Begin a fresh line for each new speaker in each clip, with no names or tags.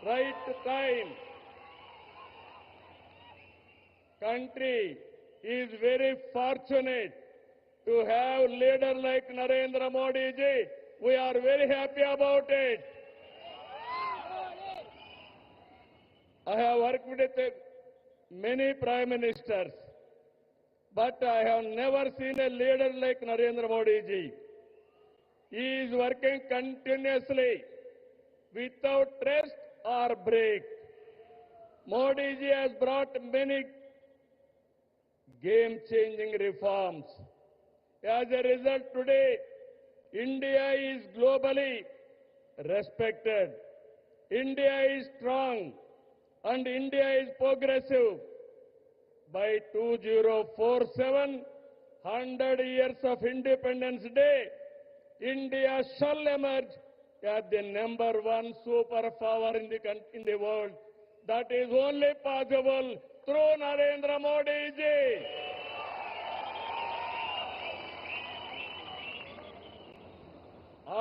right time. Country is very fortunate to have leader like Narendra Modi ji. We are very happy about it. I have worked with many prime ministers, but I have never seen a leader like Narendra Modi ji. He is working continuously without rest or break. Modi ji has brought many game-changing reforms. As a result, today, India is globally respected. India is strong and India is progressive. By 2047, 100 years of Independence Day, India shall emerge as the #1 superpower in the world. That is only possible through Narendra Modi ji.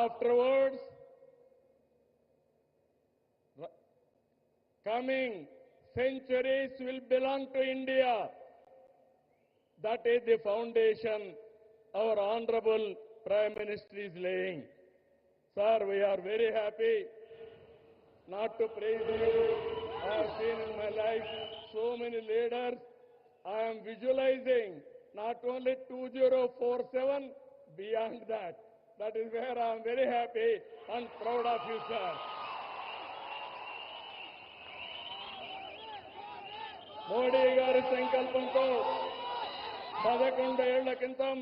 Afterwards, coming centuries will belong to India. That is the foundation our Honorable Prime Minister is laying. Sir, we are very happy not to praise you. I have seen in my life so many leaders. I am visualizing not only 2047, beyond that. That is where I am very happy and proud of you, sir. Modi గారి సంకల్పంతో 11 ఏళ్ల క్రితం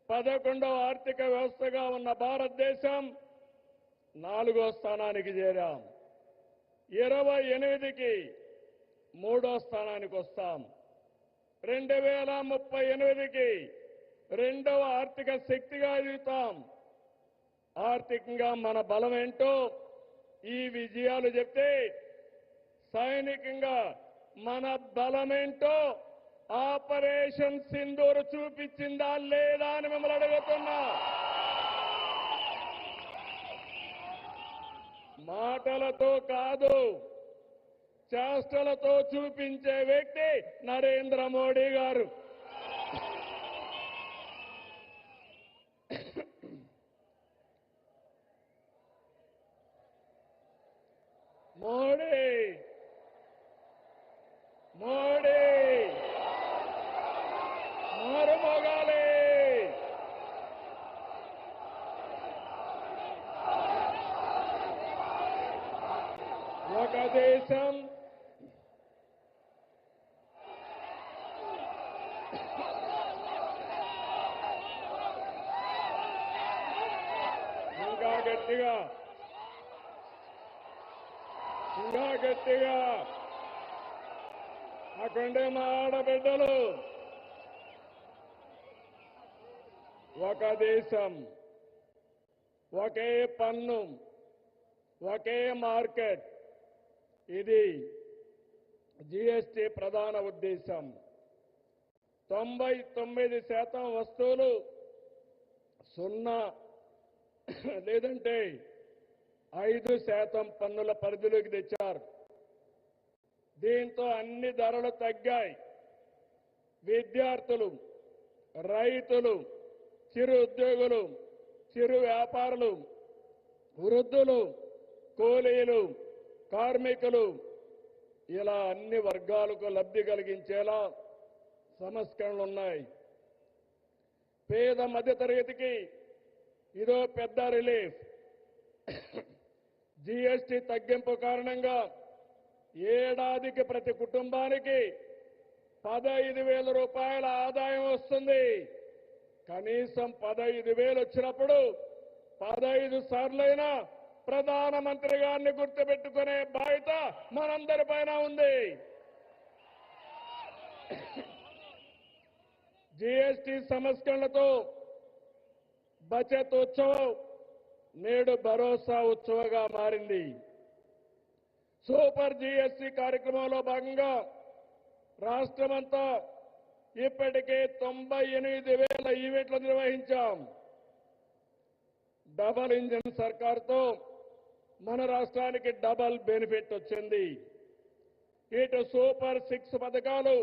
11వ ఆర్థిక వ్యవస్థగా ఉన్న భారతదేశం 4వ స్థానానికి చేరాం. 28కి 3వ స్థానానికి వస్తాం. 2038కి 2వ ఆర్థిక శక్తిగా ఎదుగుతాం. ఆర్థికంగా మన బలం ఏంటో ఈ విజయాలు చెప్తే, సైనికంగా మన బలమేంటో ఆపరేషన్ సింధూర్ చూపించిందా లేదా అని మిమ్మల్ని అడుగుతున్నా. మాటలతో కాదు, చేష్టలతో చూపించే వ్యక్తి నరేంద్ర మోడీ గారు. మోడీ మోడీ మారుమోగాలి. ఒక దేశం ఇంకా గట్టిగా అక్కడే మా ఆడబిడ్డలు. ఒక దేశం, ఒకే పన్ను, ఒకే మార్కెట్. ఇది జీఎస్టీ ప్రధాన ఉద్దేశం. 99% వస్తువులు 0 లేదంటే 5% పన్నుల పరిధిలోకి తెచ్చారు. దీంతో అన్ని ధరలు తగ్గాయి. విద్యార్థులు, రైతులు, చిరు ఉద్యోగులు, చిరు వ్యాపారులు, వృద్ధులు, కూలీలు, కార్మికులు, ఇలా అన్ని వర్గాలకు లబ్ధి కలిగించేలా సంస్కరణలు ఉన్నాయి. పేద మధ్యతరగతికి ఇదో పెద్ద రిలీఫ్. జీఎస్టీ తగ్గింపు కారణంగా ఏడాదికి ప్రతి కుటుంబానికి 15,000 రూపాయల ఆదాయం వస్తుంది. కనీసం 15,000 వచ్చినప్పుడు 15 సార్లైనా ప్రధానమంత్రి గారిని గుర్తుపెట్టుకునే బాధ్యత మనందరిపైన ఉంది. జీఎస్టీ సంస్కరణలతో బచత్ ఉత్సవం నేడు భరోసా ఉత్సవంగా మారింది. సూపర్ జీఎస్టీ కార్యక్రమంలో భాగంగా రాష్ట్రమంతా ఇప్పటికే 98,000 ఈవెంట్లు నిర్వహించాం. డబుల్ ఇంజిన్ సర్కార్తో మన రాష్ట్రానికి డబల్ బెనిఫిట్ వచ్చింది. ఇటు సూపర్ 6 పథకాలు